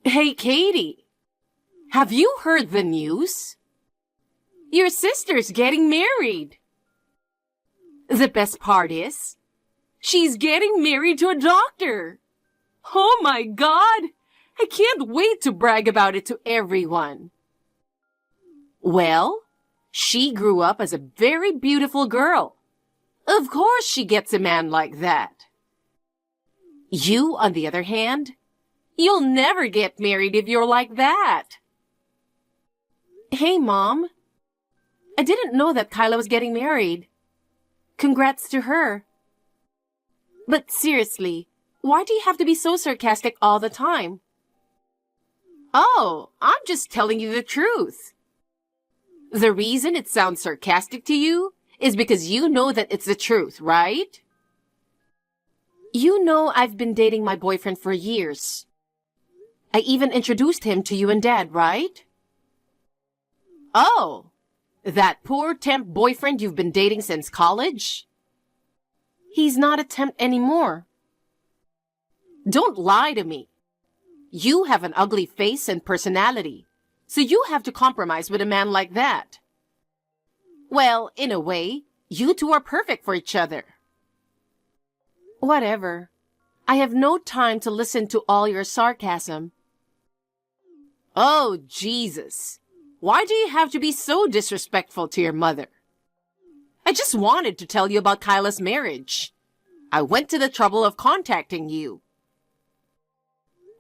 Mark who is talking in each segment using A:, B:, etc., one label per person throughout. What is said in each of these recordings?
A: Hey, Katie, have you heard the news? Your sister's getting married. The best part is, she's getting married to a doctor. Oh my God! I can't wait to brag about it to everyone. Well, she grew up as a very beautiful girl. Of course she gets a man like that. You, on the other hand, you'll never get married if you're like that. Hey, Mom. I didn't know that Kyla was getting married. Congrats to her. But seriously, why do you have to be so sarcastic all the time? Oh, I'm just telling you the truth. The reason it sounds sarcastic to you is because you know that it's the truth, right? You know I've been dating my boyfriend for years. I even introduced him to you and Dad, right? Oh, that poor temp boyfriend you've been dating since college? He's not a temp anymore. Don't lie to me. You have an ugly face and personality, so you have to compromise with a man like that. Well, in a way, you two are perfect for each other. Whatever. I have no time to listen to all your sarcasm. Oh, Jesus. Why do you have to be so disrespectful to your mother? I just wanted to tell you about Kyla's marriage. I went to the trouble of contacting you.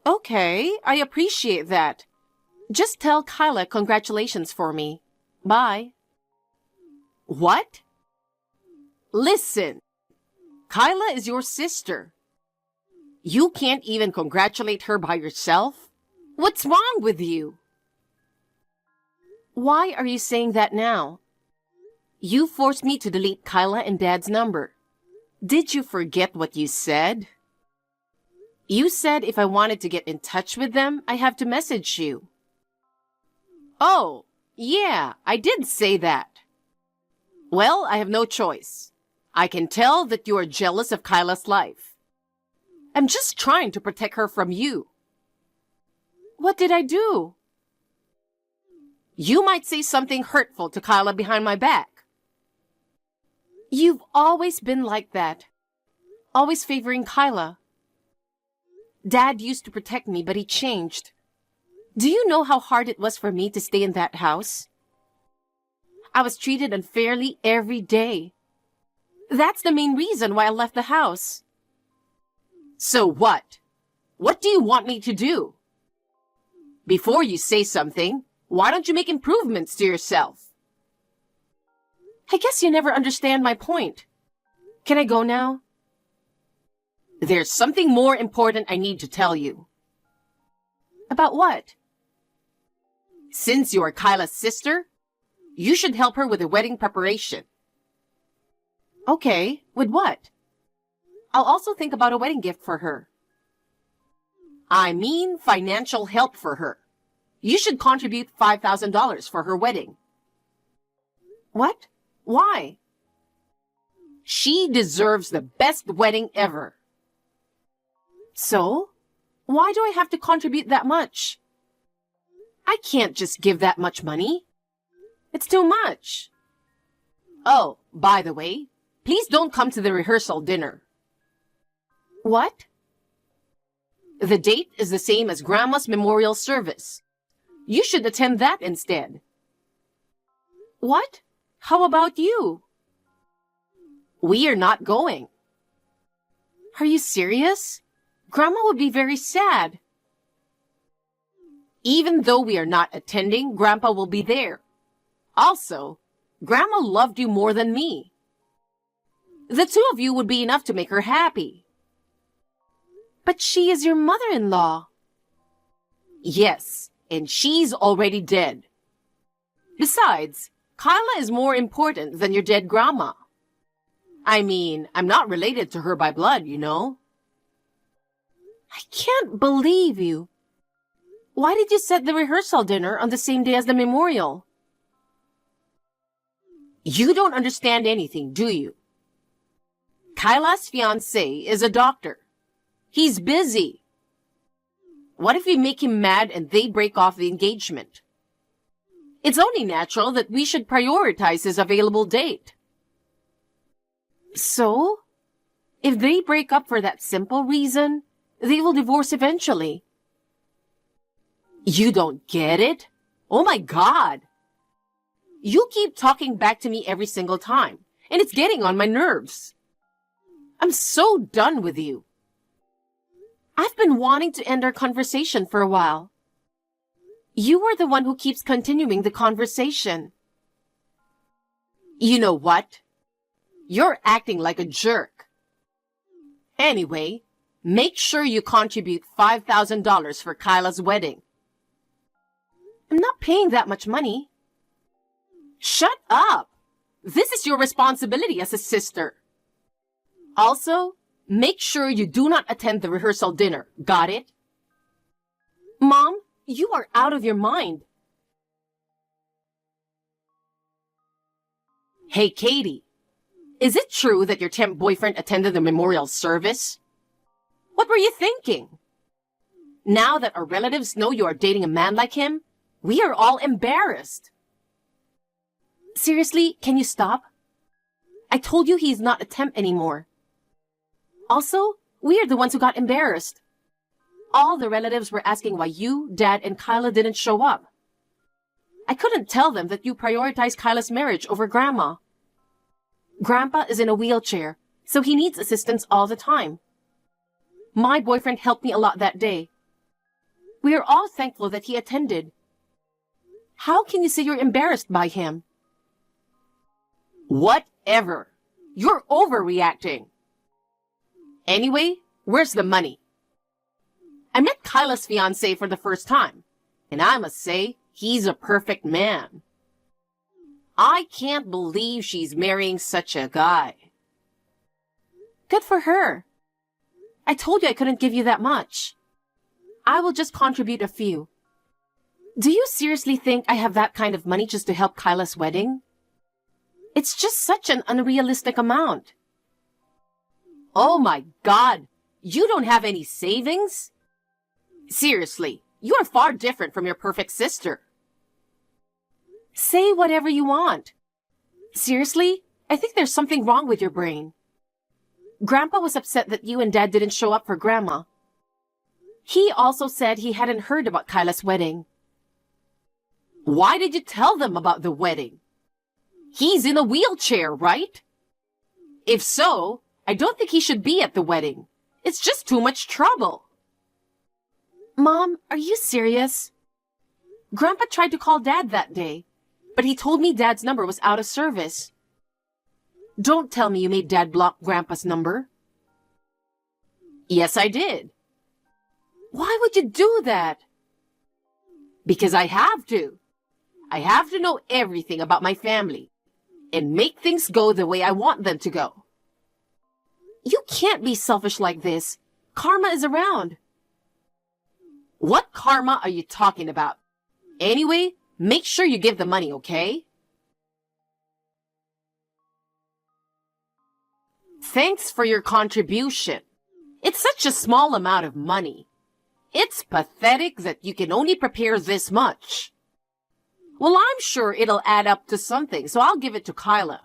A: Okay, I appreciate that. Just tell Kyla congratulations for me. Bye. What? Listen, Kyla is your sister. You can't even congratulate her by yourself? What's wrong with you? Why are you saying that now? You forced me to delete Kyla and Dad's number. Did you forget what you said? You said if I wanted to get in touch with them, I have to message you. Oh, yeah, I did say that. Well, I have no choice. I can tell that you are jealous of Kyla's life. I'm just trying to protect her from you. What did I do? You might say something hurtful to Kyla behind my back. You've always been like that. Always favoring Kyla. Dad used to protect me, but he changed. Do you know how hard it was for me to stay in that house? I was treated unfairly every day. That's the main reason why I left the house. So what? What do you want me to do? Before you say something, why don't you make improvements to yourself? I guess you never understand my point. Can I go now? There's something more important I need to tell you. About what? Since you're Kyla's sister, you should help her with the wedding preparation. Okay, with what? I'll also think about a wedding gift for her. I mean financial help for her. You should contribute $5,000 for her wedding. What? Why? She deserves the best wedding ever. So, why do I have to contribute that much? I can't just give that much money. It's too much. Oh, by the way, please don't come to the rehearsal dinner. What? The date is the same as Grandma's memorial service. You should attend that instead. What? How about you? We are not going. Are you serious? Grandma would be very sad. Even though we are not attending, Grandpa will be there. Also, Grandma loved you more than me. The two of you would be enough to make her happy. But she is your mother-in-law. Yes, and she's already dead. Besides, Kyla is more important than your dead grandma. I mean, I'm not related to her by blood, you know. I can't believe you. Why did you set the rehearsal dinner on the same day as the memorial? You don't understand anything, do you? Kyla's fiancé is a doctor. He's busy. What if we make him mad and they break off the engagement? It's only natural that we should prioritize his available date. So, if they break up for that simple reason, they will divorce eventually. You don't get it? Oh my God! You keep talking back to me every single time, and it's getting on my nerves. I'm so done with you. I've been wanting to end our conversation for a while. You are the one who keeps continuing the conversation. You know what? You're acting like a jerk. Anyway, make sure you contribute $5,000 for Kyla's wedding. I'm not paying that much money. Shut up! This is your responsibility as a sister. Also, make sure you do not attend the rehearsal dinner. Got it? Mom, you are out of your mind. Hey, Katie. Is it true that your temp boyfriend attended the memorial service? What were you thinking? Now that our relatives know you are dating a man like him, we are all embarrassed. Seriously, can you stop? I told you he's not a temp anymore. Also, we are the ones who got embarrassed. All the relatives were asking why you, Dad, and Kyla didn't show up. I couldn't tell them that you prioritized Kyla's marriage over Grandma. Grandpa is in a wheelchair, so he needs assistance all the time. My boyfriend helped me a lot that day. We are all thankful that he attended. How can you say you're embarrassed by him? Whatever. You're overreacting. Anyway, where's the money? I met Kyla's fiancé for the first time, and I must say, he's a perfect man. I can't believe she's marrying such a guy. Good for her. I told you I couldn't give you that much. I will just contribute a few. Do you seriously think I have that kind of money just to help Kyla's wedding? It's just such an unrealistic amount. Oh my God, you don't have any savings? Seriously, you are far different from your perfect sister. Say whatever you want. Seriously, I think there's something wrong with your brain. Grandpa was upset that you and Dad didn't show up for Grandma. He also said he hadn't heard about Kyla's wedding. Why did you tell them about the wedding? He's in a wheelchair, right? If so, I don't think he should be at the wedding. It's just too much trouble. Mom, are you serious? Grandpa tried to call Dad that day, but he told me Dad's number was out of service. Don't tell me you made Dad block Grandpa's number. Yes, I did. Why would you do that? Because I have to. I have to know everything about my family and make things go the way I want them to go. You can't be selfish like this. Karma is around. What karma are you talking about? Anyway, make sure you give the money, okay? Thanks for your contribution. It's such a small amount of money. It's pathetic that you can only prepare this much. Well, I'm sure it'll add up to something, so I'll give it to Kyla.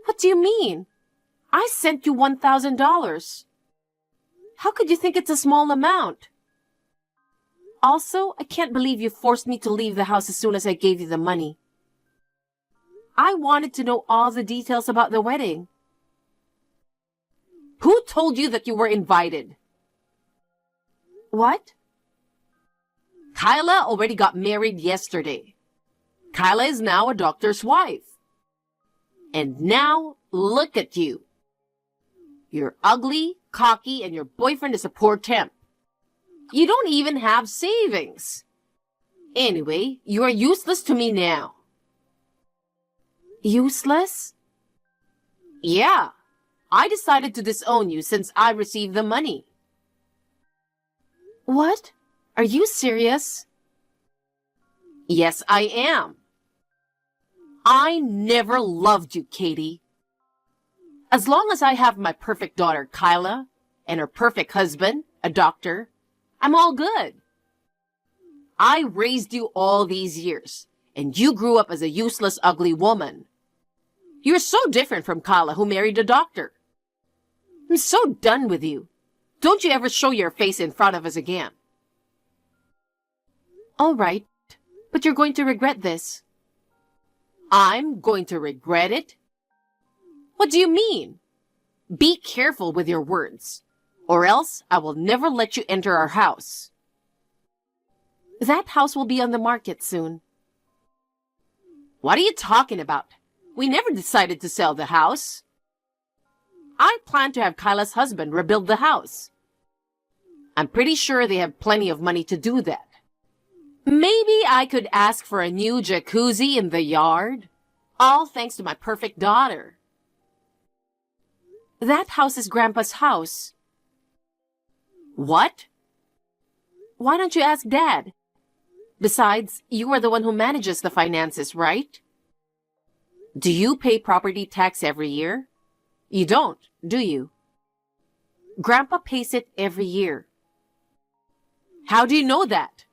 A: What do you mean? I sent you $1,000. How could you think it's a small amount? Also, I can't believe you forced me to leave the house as soon as I gave you the money. I wanted to know all the details about the wedding. Who told you that you were invited? What? Kyla already got married yesterday. Kyla is now a doctor's wife. And now, look at you. You're ugly, cocky, and your boyfriend is a poor temp. You don't even have savings. Anyway, you are useless to me now. Useless? Yeah. I decided to disown you since I received the money. What? Are you serious? Yes, I am. I never loved you, Katie. As long as I have my perfect daughter, Kyla, and her perfect husband, a doctor, I'm all good. I raised you all these years, and you grew up as a useless, ugly woman. You're so different from Kyla, who married a doctor. I'm so done with you. Don't you ever show your face in front of us again. All right, but you're going to regret this. I'm going to regret it? What do you mean? Be careful with your words, or else I will never let you enter our house. That house will be on the market soon. What are you talking about? We never decided to sell the house. I plan to have Kyla's husband rebuild the house. I'm pretty sure they have plenty of money to do that. Maybe I could ask for a new jacuzzi in the yard, all thanks to my perfect daughter. That house is Grandpa's house. What? Why don't you ask Dad? Besides, you are the one who manages the finances, right? Do you pay property tax every year? You don't, do you? Grandpa pays it every year. How do you know that?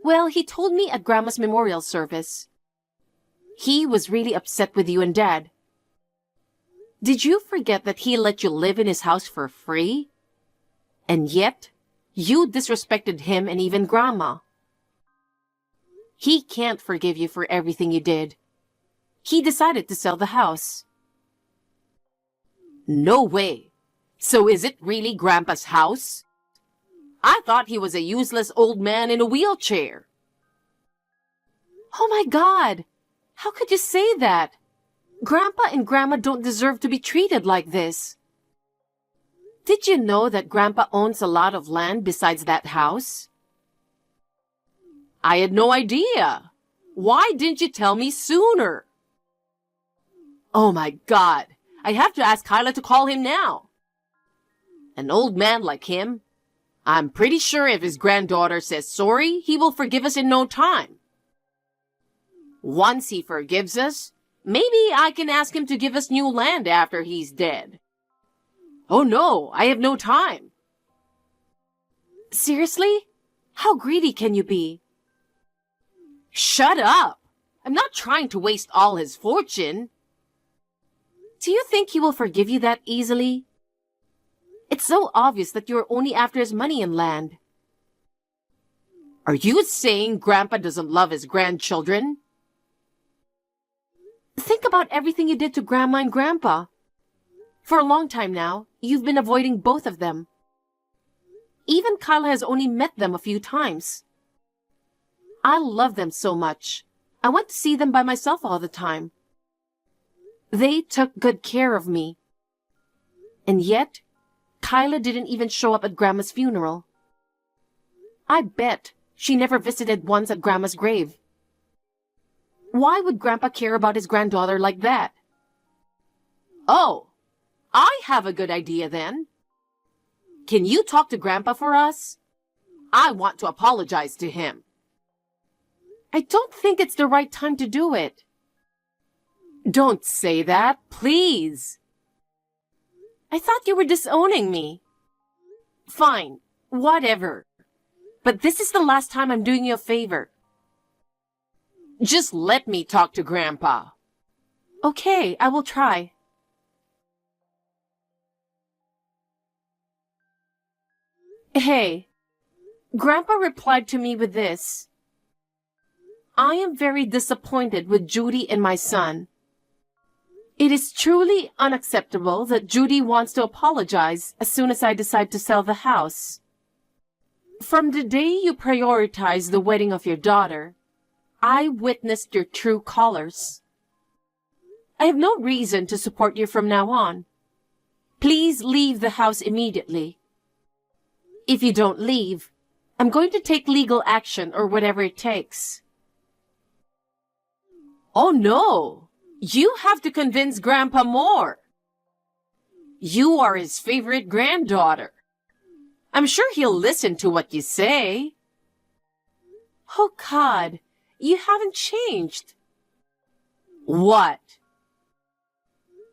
A: Well, he told me at Grandma's memorial service. He was really upset with you and Dad. Did you forget that he let you live in his house for free? And yet, you disrespected him and even Grandma. He can't forgive you for everything you did. He decided to sell the house. No way. So is it really Grandpa's house? I thought he was a useless old man in a wheelchair. Oh my God! How could you say that? Grandpa and Grandma don't deserve to be treated like this. Did you know that Grandpa owns a lot of land besides that house? I had no idea. Why didn't you tell me sooner? Oh my God. I have to ask Kyla to call him now. An old man like him? I'm pretty sure if his granddaughter says sorry, he will forgive us in no time. Once he forgives us, maybe I can ask him to give us new land after he's dead. Oh no, I have no time. Seriously? How greedy can you be? Shut up! I'm not trying to waste all his fortune. Do you think he will forgive you that easily? It's so obvious that you're only after his money and land. Are you saying Grandpa doesn't love his grandchildren? Think about everything you did to Grandma and Grandpa. For a long time now, you've been avoiding both of them. Even Kyla has only met them a few times. I love them so much. I want to see them by myself all the time. They took good care of me. And yet, Kyla didn't even show up at Grandma's funeral. I bet she never visited once at Grandma's grave. Why would Grandpa care about his granddaughter like that? Oh, I have a good idea then. Can you talk to Grandpa for us? I want to apologize to him. I don't think it's the right time to do it. Don't say that, please. I thought you were disowning me. Fine, whatever. But this is the last time I'm doing you a favor. Just let me talk to Grandpa. Okay, I will try. Hey, Grandpa replied to me with this. I am very disappointed with Judy and my son. It is truly unacceptable that Judy wants to apologize as soon as I decide to sell the house. From the day you prioritized the wedding of your daughter, I witnessed your true colors. I have no reason to support you from now on. Please leave the house immediately. If you don't leave, I'm going to take legal action or whatever it takes. Oh no! You have to convince Grandpa more. You are his favorite granddaughter. I'm sure he'll listen to what you say. Oh God, you haven't changed. What?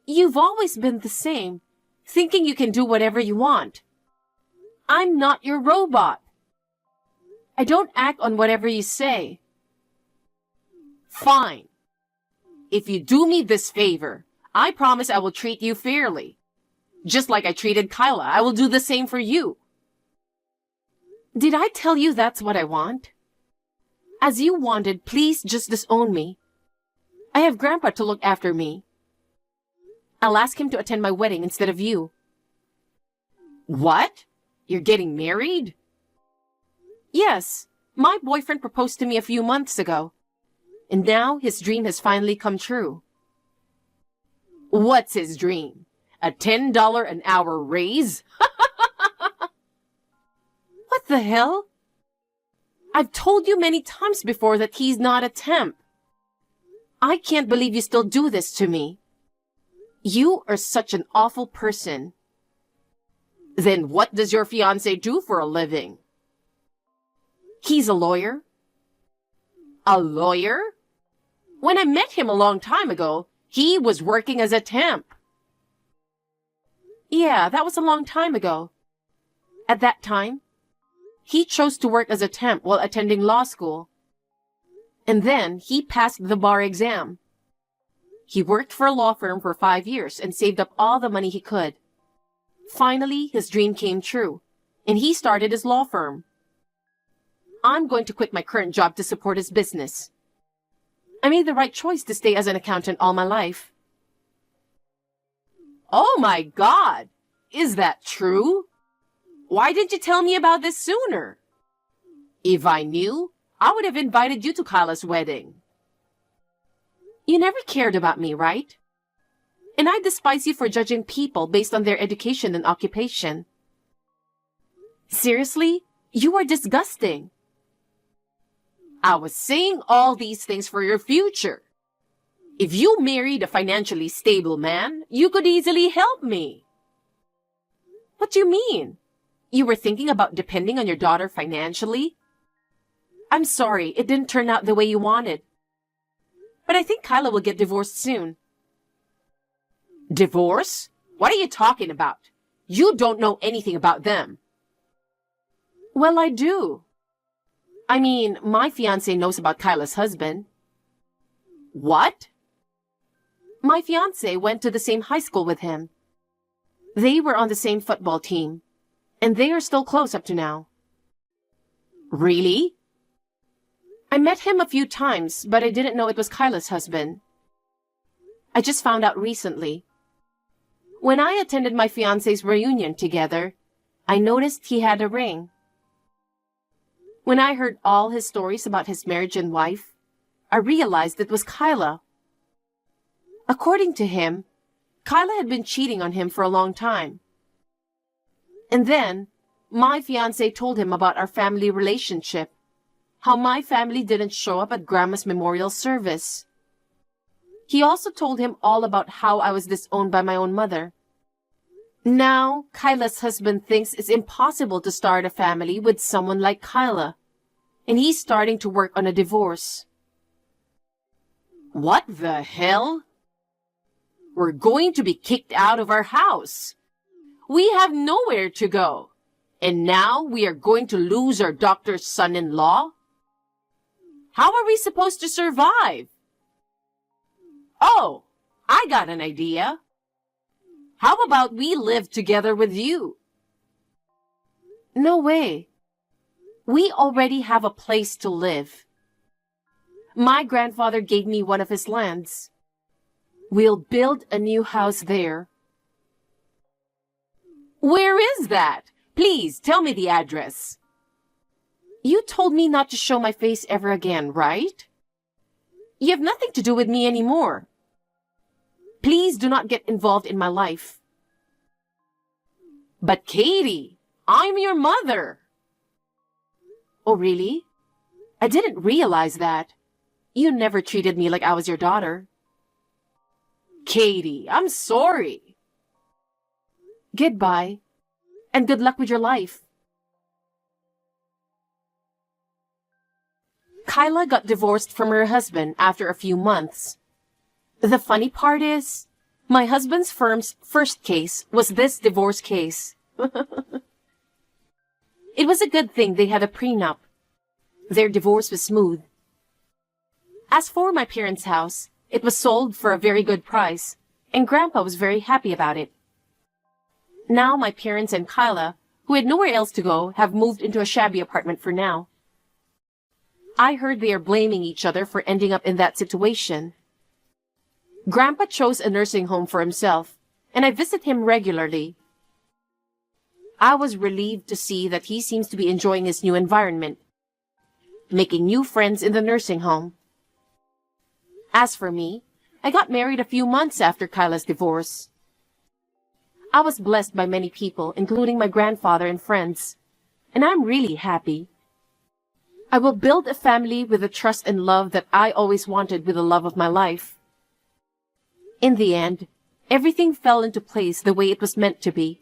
A: You've always been the same, thinking you can do whatever you want. I'm not your robot. I don't act on whatever you say. Fine. If you do me this favor, I promise I will treat you fairly. Just like I treated Kyla, I will do the same for you. Did I tell you that's what I want? As you wanted, please just disown me. I have Grandpa to look after me. I'll ask him to attend my wedding instead of you. What? You're getting married? Yes, my boyfriend proposed to me a few months ago. And now his dream has finally come true. What's his dream? A $10 an hour raise? What the hell? I've told you many times before that he's not a temp. I can't believe you still do this to me. You are such an awful person. Then what does your fiancé do for a living? He's a lawyer. A lawyer? When I met him a long time ago, he was working as a temp. Yeah, that was a long time ago. At that time, he chose to work as a temp while attending law school. And then he passed the bar exam. He worked for a law firm for 5 years and saved up all the money he could. Finally, his dream came true, and he started his law firm. I'm going to quit my current job to support his business. I made the right choice to stay as an accountant all my life. Oh my God! Is that true? Why didn't you tell me about this sooner? If I knew, I would have invited you to Kyla's wedding. You never cared about me, right? And I despise you for judging people based on their education and occupation. Seriously? You are disgusting. I was saying all these things for your future. If you married a financially stable man, you could easily help me. What do you mean? You were thinking about depending on your daughter financially? I'm sorry, it didn't turn out the way you wanted. But I think Kyla will get divorced soon. Divorce? What are you talking about? You don't know anything about them. Well, I do. I mean, my fiancé knows about Kyla's husband. What? My fiancé went to the same high school with him. They were on the same football team, and they are still close up to now. Really? I met him a few times, but I didn't know it was Kyla's husband. I just found out recently. When I attended my fiancé's reunion together, I noticed he had a ring. When I heard all his stories about his marriage and wife, I realized it was Kyla. According to him, Kyla had been cheating on him for a long time. And then, my fiancé told him about our family relationship, how my family didn't show up at Grandma's memorial service. He also told him all about how I was disowned by my own mother. Now, Kyla's husband thinks it's impossible to start a family with someone like Kyla, and he's starting to work on a divorce. What the hell? We're going to be kicked out of our house. We have nowhere to go. And now we are going to lose our doctor's son-in-law? How are we supposed to survive? Oh, I got an idea. How about we live together with you? No way. We already have a place to live. My grandfather gave me one of his lands. We'll build a new house there. Where is that? Please tell me the address. You told me not to show my face ever again, right? You have nothing to do with me anymore. Please do not get involved in my life. But Katie, I'm your mother. Oh, really? I didn't realize that. You never treated me like I was your daughter. Katie, I'm sorry. Goodbye, and good luck with your life. Kyla got divorced from her husband after a few months. The funny part is, my husband's firm's first case was this divorce case. It was a good thing they had a prenup. Their divorce was smooth. As for my parents' house, it was sold for a very good price, and Grandpa was very happy about it. Now my parents and Kyla, who had nowhere else to go, have moved into a shabby apartment for now. I heard they are blaming each other for ending up in that situation. Grandpa chose a nursing home for himself, and I visit him regularly. I was relieved to see that he seems to be enjoying his new environment, making new friends in the nursing home. As for me, I got married a few months after Kyla's divorce. I was blessed by many people, including my grandfather and friends, and I'm really happy. I will build a family with the trust and love that I always wanted with the love of my life. In the end, everything fell into place the way it was meant to be.